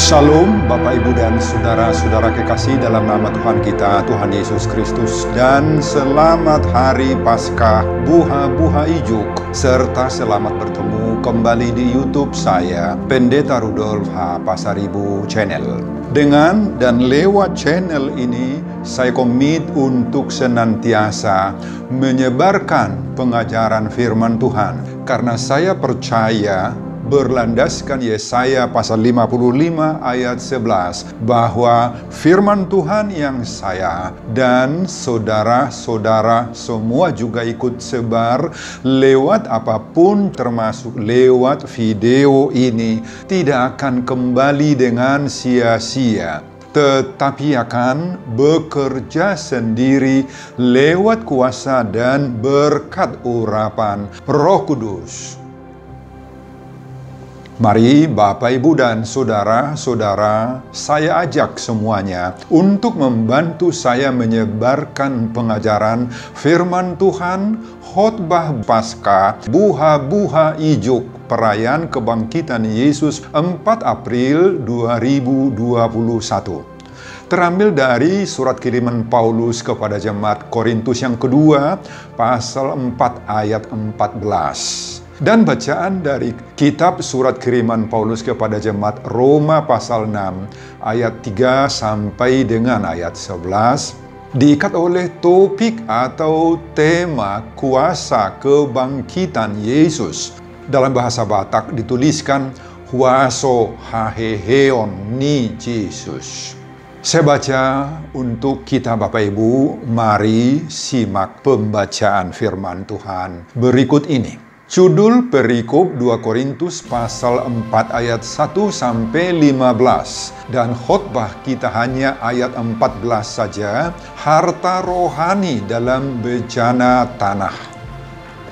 Shalom Bapak Ibu dan Saudara-saudara kekasih dalam nama Tuhan kita, Tuhan Yesus Kristus. Dan selamat Hari Paskah Buha-Buha Ijuk. Serta selamat bertemu kembali di YouTube saya, Pendeta Rudolf H. Pasaribu Channel. Dengan dan lewat channel ini, saya komit untuk senantiasa menyebarkan pengajaran firman Tuhan. Karena saya percaya berlandaskan Yesaya pasal 55 ayat 11 bahwa firman Tuhan yang saya dan saudara-saudara semua juga ikut sebar lewat apapun termasuk lewat video ini tidak akan kembali dengan sia-sia, tetapi akan bekerja sendiri lewat kuasa dan berkat urapan Roh Kudus. Mari Bapak, Ibu, dan Saudara-saudara, saya ajak semuanya untuk membantu saya menyebarkan pengajaran firman Tuhan, khotbah Paskah, Buha-Buha Ijuk, perayaan kebangkitan Yesus 4 April 2021. Terambil dari surat kiriman Paulus kepada jemaat Korintus yang kedua, pasal 4 ayat 14. Dan bacaan dari kitab surat kiriman Paulus kepada jemaat Roma pasal 6 ayat 3 sampai dengan ayat 11 diikat oleh topik atau tema kuasa kebangkitan Yesus. Dalam bahasa Batak dituliskan Huaso haheheon ni Yesus. Saya baca untuk kita Bapak Ibu, mari simak pembacaan firman Tuhan berikut ini. Judul perikop 2 Korintus pasal 4 ayat 1 sampai 15 dan khotbah kita hanya ayat 14 saja, harta rohani dalam bencana tanah.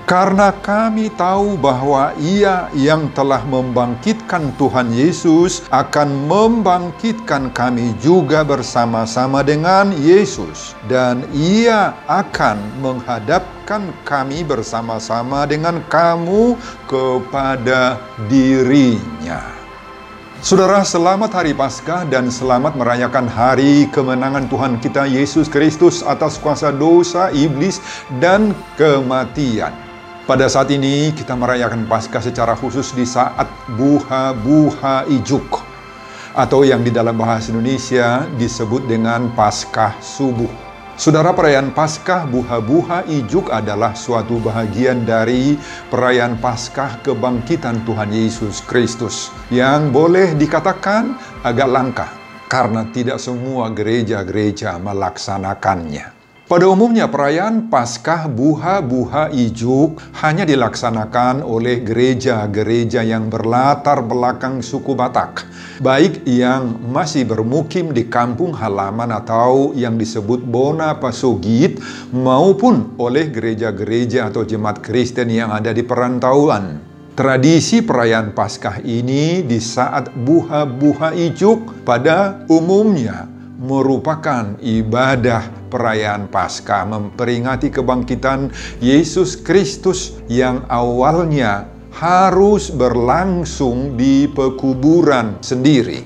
Karena kami tahu bahwa Ia yang telah membangkitkan Tuhan Yesus akan membangkitkan kami juga bersama-sama dengan Yesus. Dan Ia akan menghadapkan kami bersama-sama dengan kamu kepada dirinya. Saudara, selamat Hari Paskah dan selamat merayakan hari kemenangan Tuhan kita Yesus Kristus atas kuasa dosa, iblis, dan kematian. Pada saat ini kita merayakan Paskah secara khusus di saat Buha-Buha Ijuk, atau yang di dalam bahasa Indonesia disebut dengan Paskah Subuh. Saudara, perayaan Paskah Buha-Buha Ijuk adalah suatu bahagian dari perayaan Paskah kebangkitan Tuhan Yesus Kristus yang boleh dikatakan agak langka karena tidak semua gereja-gereja melaksanakannya. Pada umumnya perayaan Paskah Buha-Buha Ijuk hanya dilaksanakan oleh gereja-gereja yang berlatar belakang suku Batak, baik yang masih bermukim di kampung halaman atau yang disebut Bona Pasugit, maupun oleh gereja-gereja atau jemaat Kristen yang ada di perantauan. Tradisi perayaan Paskah ini di saat Buha-Buha Ijuk pada umumnya merupakan ibadah perayaan Paskah memperingati kebangkitan Yesus Kristus yang awalnya harus berlangsung di pekuburan sendiri.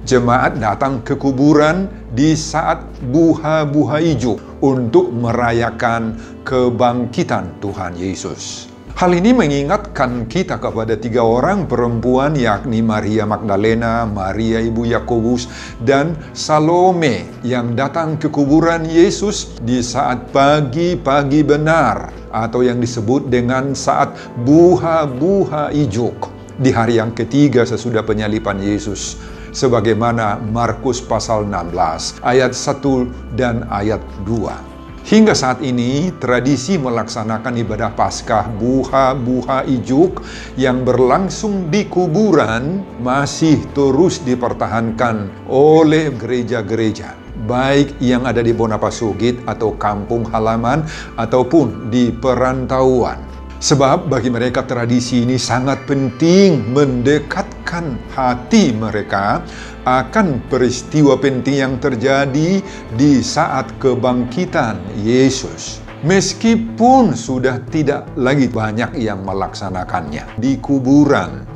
Jemaat datang ke kuburan di saat Buha-Buha Ijuk untuk merayakan kebangkitan Tuhan Yesus. Hal ini mengingatkan kita kepada 3 orang perempuan, yakni Maria Magdalena, Maria Ibu Yakobus, dan Salome yang datang ke kuburan Yesus di saat pagi-pagi benar atau yang disebut dengan saat Buha-Buha Ijuk di hari yang ketiga sesudah penyaliban Yesus, sebagaimana Markus pasal 16 ayat 1 dan ayat 2. Hingga saat ini, tradisi melaksanakan ibadah Paskah Buha-Buha Ijuk yang berlangsung di kuburan masih terus dipertahankan oleh gereja-gereja, baik yang ada di Bona Pasugit atau kampung halaman ataupun di perantauan. Sebab bagi mereka tradisi ini sangat penting mendekatkan hati mereka akan peristiwa penting yang terjadi di saat kebangkitan Yesus. Meskipun sudah tidak lagi banyak yang melaksanakannya di kuburan.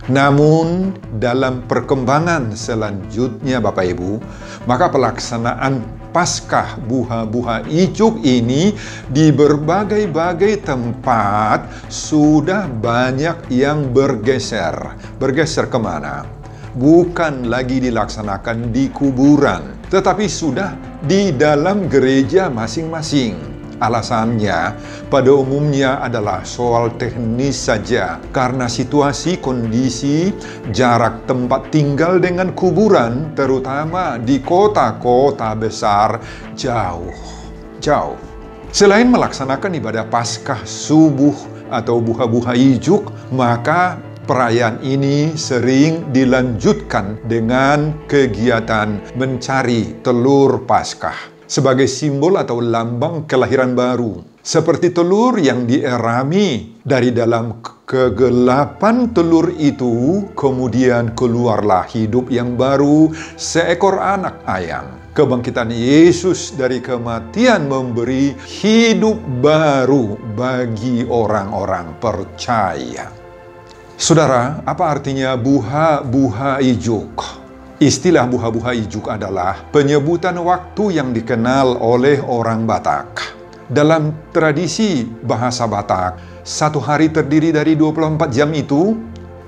Namun, dalam perkembangan selanjutnya Bapak Ibu, maka pelaksanaan Paskah buah-buah ijuk ini di berbagai-bagai tempat sudah banyak yang bergeser. Bergeser kemana? Bukan lagi dilaksanakan di kuburan, tetapi sudah di dalam gereja masing-masing. Alasannya pada umumnya adalah soal teknis saja, karena situasi, kondisi, jarak tempat tinggal dengan kuburan, terutama di kota-kota besar, jauh. Selain melaksanakan ibadah Paskah subuh atau buah-buah ijuk, maka perayaan ini sering dilanjutkan dengan kegiatan mencari telur Paskah sebagai simbol atau lambang kelahiran baru. Seperti telur yang dierami dari dalam kegelapan telur itu, kemudian keluarlah hidup yang baru, seekor anak ayam. Kebangkitan Yesus dari kematian memberi hidup baru bagi orang-orang percaya. Saudara, apa artinya buah-buah ijuk? Istilah buah-buah ijuk adalah penyebutan waktu yang dikenal oleh orang Batak. Dalam tradisi bahasa Batak, satu hari terdiri dari 24 jam itu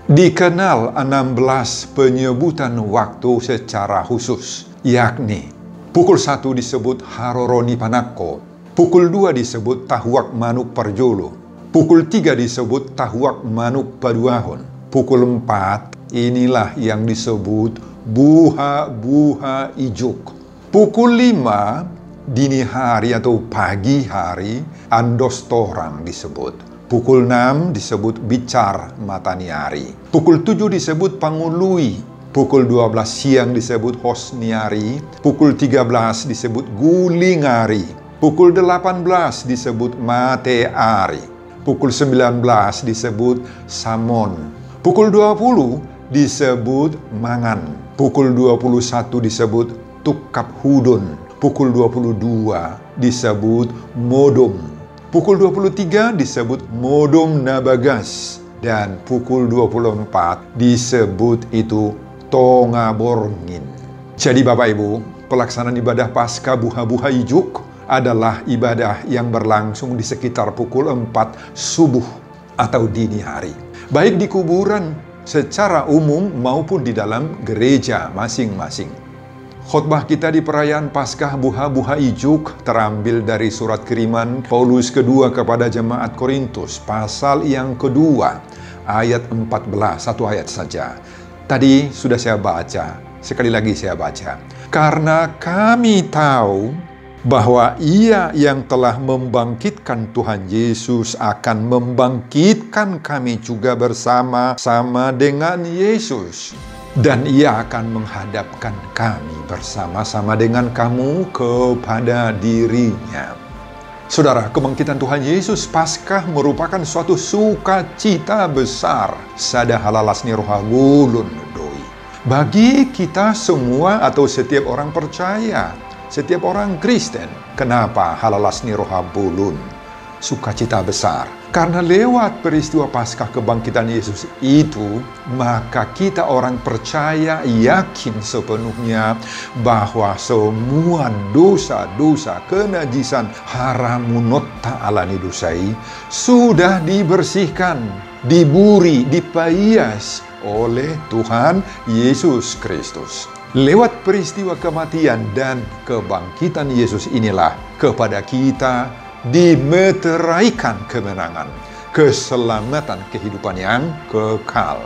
dikenal 16 penyebutan waktu secara khusus, yakni pukul 1 disebut Haroroni Panako, pukul 2 disebut Tahuak Manuk Parjolo, pukul 3 disebut Tahuak Manuk Paduahon, pukul 4 inilah yang disebut buah-buah ijuk. Pukul 5 dini hari atau pagi hari Andostorang disebut. Pukul 6 disebut Bicar Mataniari. Pukul 7 disebut Pangului. Pukul 12 siang disebut Hosniari. Pukul 13 disebut Gulingari. Pukul 18 disebut Mateari. Pukul 19 disebut Samon. Pukul 20 disebut Mangan. Pukul 21 disebut Tukap Hudon. Pukul 22 disebut Modom. Pukul 23 disebut Modom Nabagas. Dan pukul 24 disebut itu Tongaborngin. Jadi Bapak Ibu, pelaksanaan ibadah Paskah buah-buah ijuk adalah ibadah yang berlangsung di sekitar pukul 4 subuh atau dini hari. Baik di kuburan secara umum maupun di dalam gereja masing-masing. Khotbah kita di perayaan Paskah buah-buah ijuk terambil dari surat kiriman Paulus kedua kepada jemaat Korintus, pasal yang kedua, ayat 14, satu ayat saja. Tadi sudah saya baca, sekali lagi saya baca. Karena kami tahu bahwa Ia yang telah membangkitkan Tuhan Yesus akan membangkitkan kami juga bersama-sama dengan Yesus. Dan Ia akan menghadapkan kami bersama-sama dengan kamu kepada diri-Nya. Saudara, kebangkitan Tuhan Yesus Paskah merupakan suatu sukacita besar. Sada halalasni roha gulun doi. Bagi kita semua atau setiap orang percaya, setiap orang Kristen. Kenapa halalasni roha bulun? Sukacita besar. Karena lewat peristiwa Paskah kebangkitan Yesus itu, maka kita orang percaya yakin sepenuhnya bahwa semua dosa-dosa kenajisan haramunot ta'alani dosai sudah dibersihkan, diburi, dipaias oleh Tuhan Yesus Kristus. Lewat peristiwa kematian dan kebangkitan Yesus inilah kepada kita dimeteraikan kemenangan, keselamatan kehidupan yang kekal.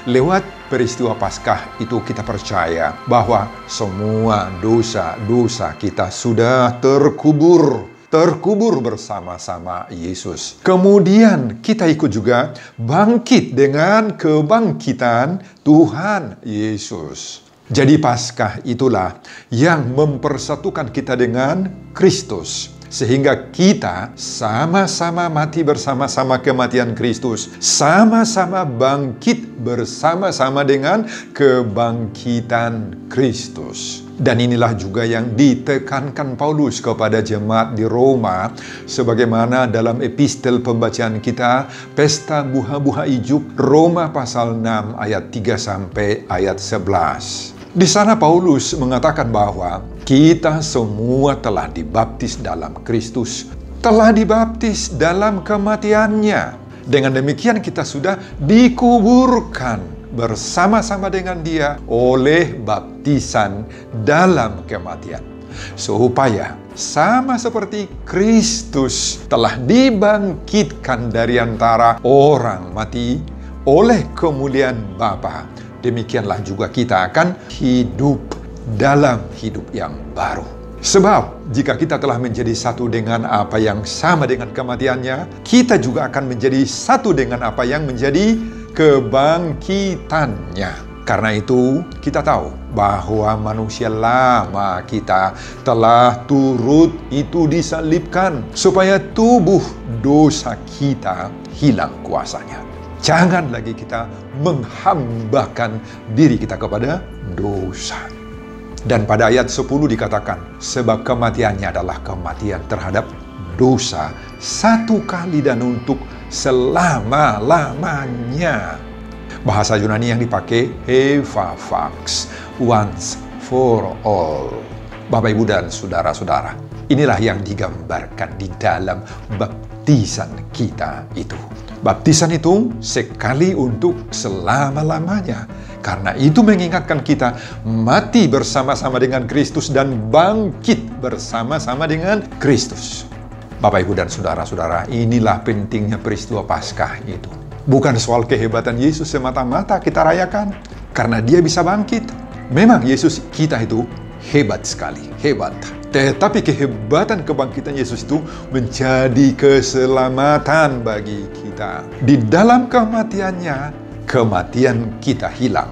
Lewat peristiwa Paskah itu kita percaya bahwa semua dosa-dosa kita sudah terkubur bersama-sama Yesus. Kemudian kita ikut juga bangkit dengan kebangkitan Tuhan Yesus. Jadi Paskah itulah yang mempersatukan kita dengan Kristus. Sehingga kita sama-sama mati bersama-sama kematian Kristus. Sama-sama bangkit bersama-sama dengan kebangkitan Kristus. Dan inilah juga yang ditekankan Paulus kepada jemaat di Roma, sebagaimana dalam epistel pembacaan kita, Pesta Buah-Buah Ijuk, Roma pasal 6 ayat 3 sampai ayat 11. Di sana Paulus mengatakan bahwa kita semua telah dibaptis dalam Kristus, telah dibaptis dalam kematiannya. Dengan demikian kita sudah dikuburkan bersama-sama dengan Dia oleh baptisan dalam kematian, supaya sama seperti Kristus telah dibangkitkan dari antara orang mati oleh kemuliaan Bapa, demikianlah juga kita akan hidup dalam hidup yang baru. Sebab jika kita telah menjadi satu dengan apa yang sama dengan kematiannya, kita juga akan menjadi satu dengan apa yang menjadi kebangkitannya. Karena itu kita tahu bahwa manusia lama kita telah turut itu disalibkan, supaya tubuh dosa kita hilang kuasanya. Jangan lagi kita menghambakan diri kita kepada dosa. Dan pada ayat 10 dikatakan, sebab kematiannya adalah kematian terhadap dosa satu kali dan untuk selama-lamanya. Bahasa Yunani yang dipakai Epaphax, once for all. Bapak, Ibu, dan saudara-saudara, inilah yang digambarkan di dalam baptisan kita itu. Baptisan itu sekali untuk selama-lamanya. Karena itu mengingatkan kita mati bersama-sama dengan Kristus dan bangkit bersama-sama dengan Kristus. Bapak, Ibu, dan saudara-saudara, inilah pentingnya peristiwa Paskah itu. Bukan soal kehebatan Yesus semata-mata kita rayakan, karena Dia bisa bangkit. Memang Yesus kita itu hebat sekali, hebat. Tetapi kehebatan kebangkitan Yesus itu menjadi keselamatan bagi kita. Di dalam kematiannya, kematian kita hilang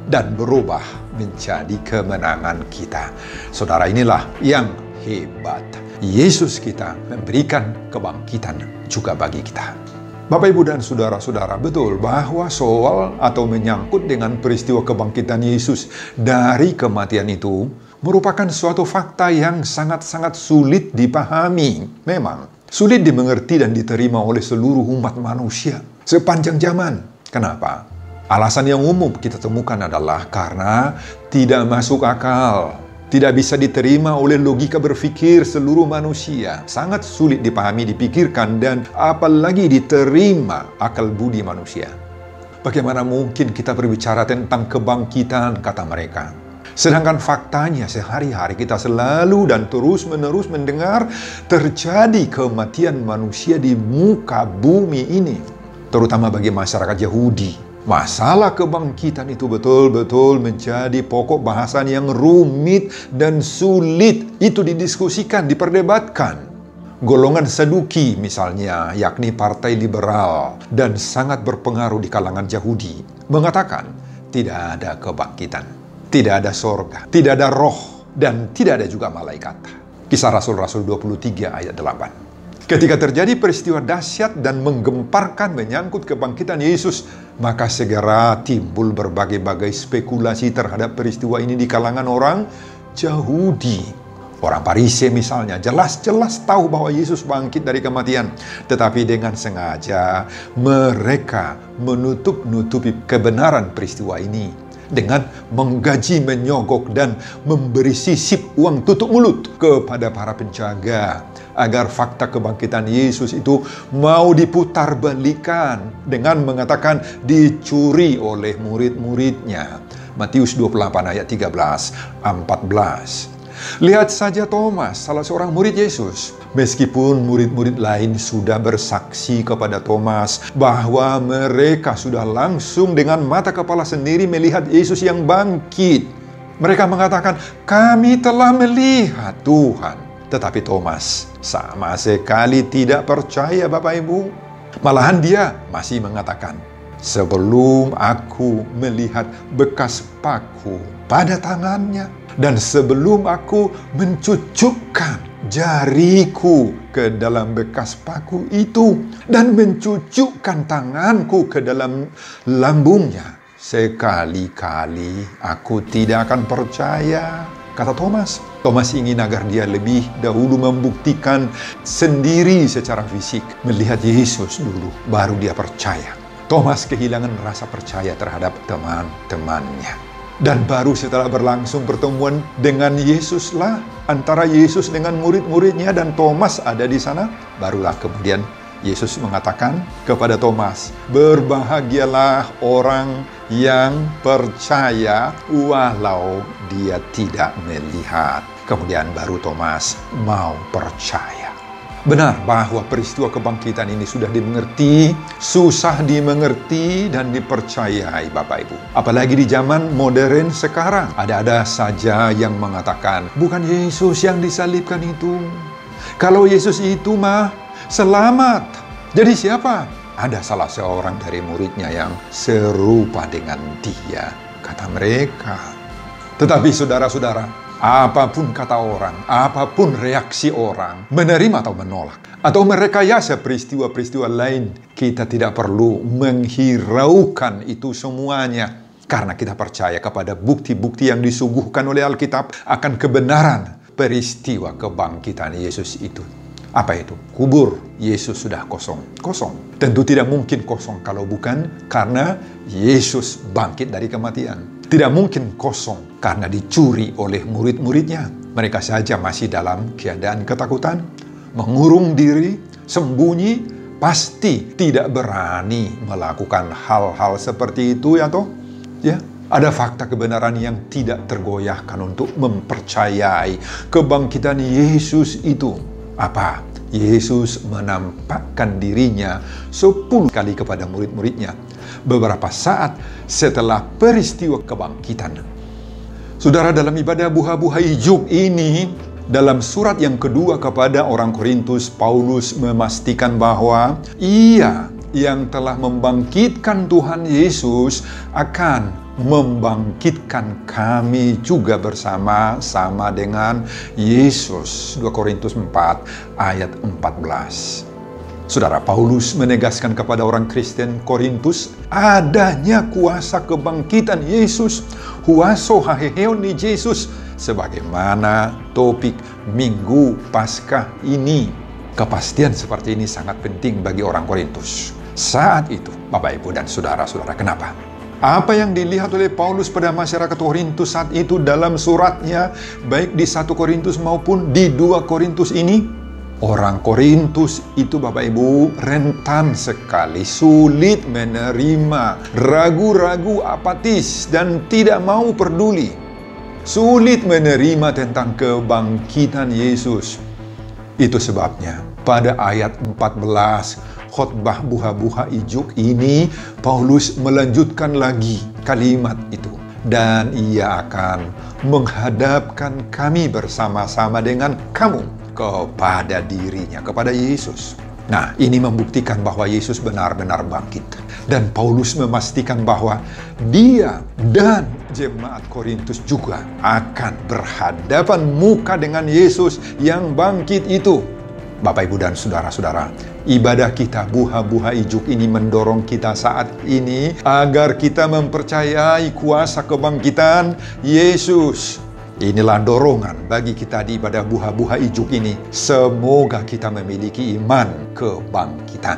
dan berubah menjadi kemenangan kita. Saudara, inilah yang hebat. Yesus kita memberikan kebangkitan juga bagi kita. Bapak, Ibu, dan saudara-saudara, betul bahwa soal atau menyangkut dengan peristiwa kebangkitan Yesus dari kematian itu merupakan suatu fakta yang sangat-sangat sulit dipahami. Memang sulit dimengerti dan diterima oleh seluruh umat manusia sepanjang zaman. Kenapa? Alasan yang umum kita temukan adalah karena tidak masuk akal. Tidak bisa diterima oleh logika berpikir seluruh manusia. Sangat sulit dipahami, dipikirkan, dan apalagi diterima akal budi manusia. Bagaimana mungkin kita berbicara tentang kebangkitan, kata mereka. Sedangkan faktanya sehari-hari kita selalu dan terus-menerus mendengar terjadi kematian manusia di muka bumi ini. Terutama bagi masyarakat Yahudi. Masalah kebangkitan itu betul-betul menjadi pokok bahasan yang rumit dan sulit. Itu didiskusikan, diperdebatkan. Golongan Saduki misalnya, yakni partai liberal dan sangat berpengaruh di kalangan Yahudi, mengatakan tidak ada kebangkitan, tidak ada sorga, tidak ada roh, dan tidak ada juga malaikat. Kisah Rasul-Rasul 23 ayat 8. Ketika terjadi peristiwa dahsyat dan menggemparkan menyangkut kebangkitan Yesus, maka segera timbul berbagai-bagai spekulasi terhadap peristiwa ini di kalangan orang Yahudi. Orang Parisi misalnya jelas-jelas tahu bahwa Yesus bangkit dari kematian, tetapi dengan sengaja mereka menutup-nutupi kebenaran peristiwa ini dengan menggaji, menyogok, dan memberi sisip uang tutup mulut kepada para penjaga agar fakta kebangkitan Yesus itu mau diputarbalikkan dengan mengatakan dicuri oleh murid-muridnya. Matius 28 ayat 13-14. Lihat saja Thomas, salah seorang murid Yesus. Meskipun murid-murid lain sudah bersaksi kepada Thomas bahwa mereka sudah langsung dengan mata kepala sendiri melihat Yesus yang bangkit. Mereka mengatakan, kami telah melihat Tuhan. Tetapi Thomas sama sekali tidak percaya, Bapak Ibu. Malahan dia masih mengatakan, sebelum aku melihat bekas paku pada tangannya, dan sebelum aku mencucukkan jariku ke dalam bekas paku itu, dan mencucukkan tanganku ke dalam lambungnya, sekali-kali aku tidak akan percaya. Kata Thomas. Thomas ingin agar dia lebih dahulu membuktikan sendiri secara fisik, melihat Yesus dulu, baru dia percaya. Thomas kehilangan rasa percaya terhadap teman-temannya. Dan baru setelah berlangsung pertemuan dengan Yesuslah, antara Yesus dengan murid-muridnya dan Thomas ada di sana, barulah kemudian Yesus mengatakan kepada Thomas, "Berbahagialah orang yang percaya walau dia tidak melihat." Kemudian baru Thomas mau percaya. Benar bahwa peristiwa kebangkitan ini sudah dimengerti, susah dimengerti dan dipercayai Bapak Ibu. Apalagi di zaman modern sekarang. Ada-ada saja yang mengatakan, bukan Yesus yang disalibkan itu. Kalau Yesus itu mah selamat. Jadi siapa? Ada salah seorang dari muridnya yang serupa dengan dia, kata mereka. Tetapi saudara-saudara, apapun kata orang, apapun reaksi orang, menerima atau menolak, atau merekayasa peristiwa-peristiwa lain, kita tidak perlu menghiraukan itu semuanya. Karena kita percaya kepada bukti-bukti yang disuguhkan oleh Alkitab akan kebenaran peristiwa kebangkitan Yesus itu. Apa itu? Kubur Yesus sudah kosong. Kosong. Tentu tidak mungkin kosong kalau bukan karena Yesus bangkit dari kematian. Tidak mungkin kosong karena dicuri oleh murid-muridnya. Mereka saja masih dalam keadaan ketakutan, mengurung diri, sembunyi, pasti tidak berani melakukan hal-hal seperti itu ya toh? Ya. Ada fakta kebenaran yang tidak tergoyahkan untuk mempercayai kebangkitan Yesus itu. Apa? Yesus menampakkan dirinya 10 kali kepada murid-muridnya beberapa saat setelah peristiwa kebangkitan. Saudara, dalam ibadah buha-buha ijuk ini, dalam surat yang kedua kepada orang Korintus, Paulus memastikan bahwa Ia yang telah membangkitkan Tuhan Yesus akan membangkitkan kami juga bersama-sama dengan Yesus. 2 Korintus 4 ayat 14. Saudara, Paulus menegaskan kepada orang Kristen Korintus adanya kuasa kebangkitan Yesus, huaso haheheoni Yesus, sebagaimana topik Minggu Paskah ini. Kepastian seperti ini sangat penting bagi orang Korintus. Saat itu, Bapak, Ibu, dan saudara-saudara, kenapa? Apa yang dilihat oleh Paulus pada masyarakat Korintus saat itu dalam suratnya, baik di 1 Korintus maupun di 2 Korintus ini, orang Korintus itu, Bapak Ibu, rentan sekali, sulit menerima, ragu-ragu, apatis, dan tidak mau peduli. Sulit menerima tentang kebangkitan Yesus. Itu sebabnya pada ayat 14 khotbah buha-buha ijuk ini, Paulus melanjutkan lagi kalimat itu. Dan ia akan menghadapkan kami bersama-sama dengan kamu kepada dirinya, kepada Yesus. Nah, ini membuktikan bahwa Yesus benar-benar bangkit. Dan Paulus memastikan bahwa dia dan jemaat Korintus juga akan berhadapan muka dengan Yesus yang bangkit itu. Bapak, Ibu, dan saudara-saudara, ibadah kita buha-buha ijuk ini mendorong kita saat ini agar kita mempercayai kuasa kebangkitan Yesus. Inilah dorongan bagi kita di ibadah buha-buha ijuk ini. Semoga kita memiliki iman kebangkitan.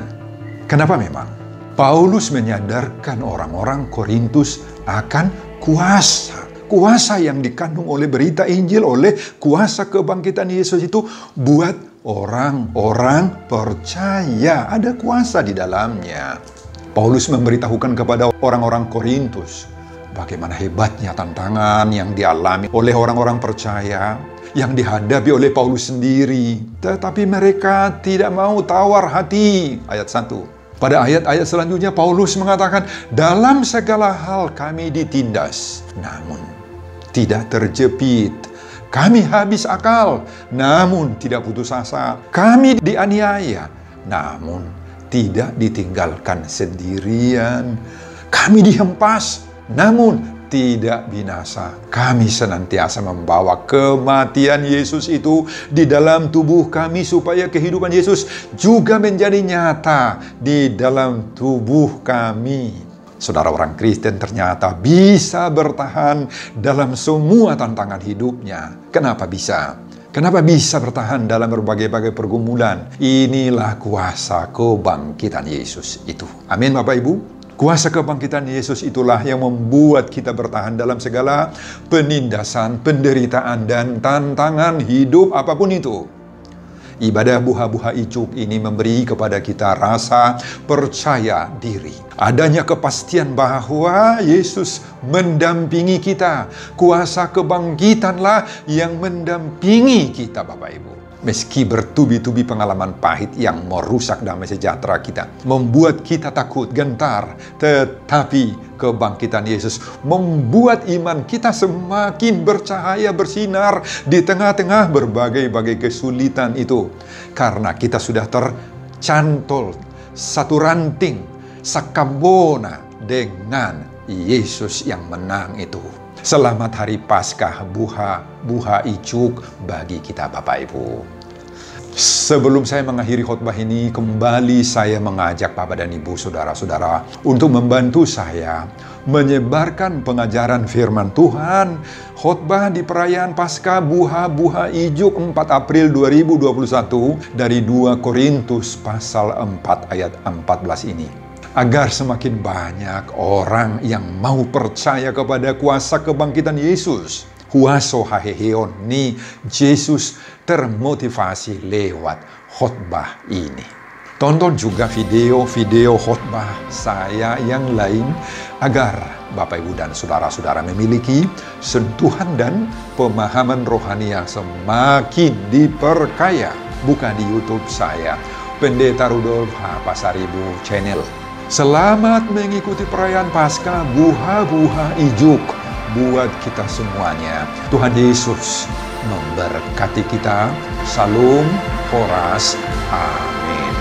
Kenapa memang? Paulus menyadarkan orang-orang Korintus akan kuasa. Kuasa yang dikandung oleh berita Injil, oleh kuasa kebangkitan Yesus itu buat orang-orang percaya. Ada kuasa di dalamnya. Paulus memberitahukan kepada orang-orang Korintus bagaimana hebatnya tantangan yang dialami oleh orang-orang percaya, yang dihadapi oleh Paulus sendiri. Tetapi mereka tidak mau tawar hati. Ayat 1. Pada ayat-ayat selanjutnya Paulus mengatakan, dalam segala hal kami ditindas, namun tidak terjepit. Kami habis akal, namun tidak putus asa. Kami dianiaya, namun tidak ditinggalkan sendirian. Kami dihempas, namun tidak binasa. Kami senantiasa membawa kematian Yesus itu di dalam tubuh kami, supaya kehidupan Yesus juga menjadi nyata di dalam tubuh kami. Saudara, orang Kristen ternyata bisa bertahan dalam semua tantangan hidupnya. Kenapa bisa? Kenapa bisa bertahan dalam berbagai-bagai pergumulan? Inilah kuasa kebangkitan Yesus itu. Amin, Bapak Ibu. Kuasa kebangkitan Yesus itulah yang membuat kita bertahan dalam segala penindasan, penderitaan, dan tantangan hidup apapun itu. Ibadah buha-buha icuk ini memberi kepada kita rasa percaya diri. Adanya kepastian bahwa Yesus mendampingi kita. Kuasa kebangkitanlah yang mendampingi kita, Bapak Ibu. Meski bertubi-tubi pengalaman pahit yang merusak damai sejahtera kita, membuat kita takut, gentar, tetapi kebangkitan Yesus membuat iman kita semakin bercahaya, bersinar di tengah-tengah berbagai-bagai kesulitan itu. Karena kita sudah tercantol satu ranting, sakambona dengan Yesus yang menang itu. Selamat Hari Paskah buha icuk bagi kita, Bapak Ibu. Sebelum saya mengakhiri khotbah ini, kembali saya mengajak Bapak dan Ibu, saudara-saudara, untuk membantu saya menyebarkan pengajaran firman Tuhan. Khotbah di perayaan Paskah buha ijuk 4 April 2021 dari 2 Korintus pasal 4 ayat 14 ini. Agar semakin banyak orang yang mau percaya kepada kuasa kebangkitan Yesus. Kuasa haheheon ni Yesus termotivasi lewat khotbah ini. Tonton juga video-video khotbah saya yang lain agar Bapak Ibu dan saudara-saudara memiliki sentuhan dan pemahaman rohani yang semakin diperkaya. Buka di YouTube saya, Pendeta Rudolf H. Pasaribu Channel. Selamat mengikuti perayaan Paskah buha ijuk buat kita semuanya. Tuhan Yesus memberkati kita. Salam, horas, amin.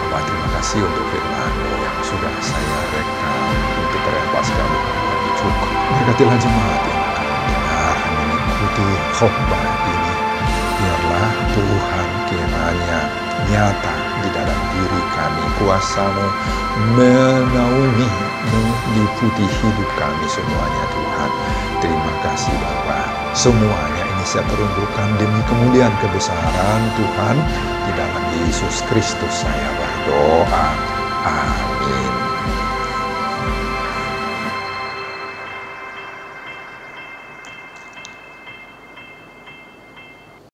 Terima kasih untuk firman yang sudah saya rekam untuk perayaan Paskah buha ijuk. Berkatilah jemaat yang akan mendengar, mengikuti khotbah ini. Biarlah Tuhan kiranya nyata di dalam diri kami, kuasa-Mu menaungi, meliputi hidup kami semuanya, Tuhan. Terima kasih Bapa. Semuanya ini saya peruntukkan demi kemuliaan kebesaran Tuhan. Di dalam Yesus Kristus saya berdoa. Amin.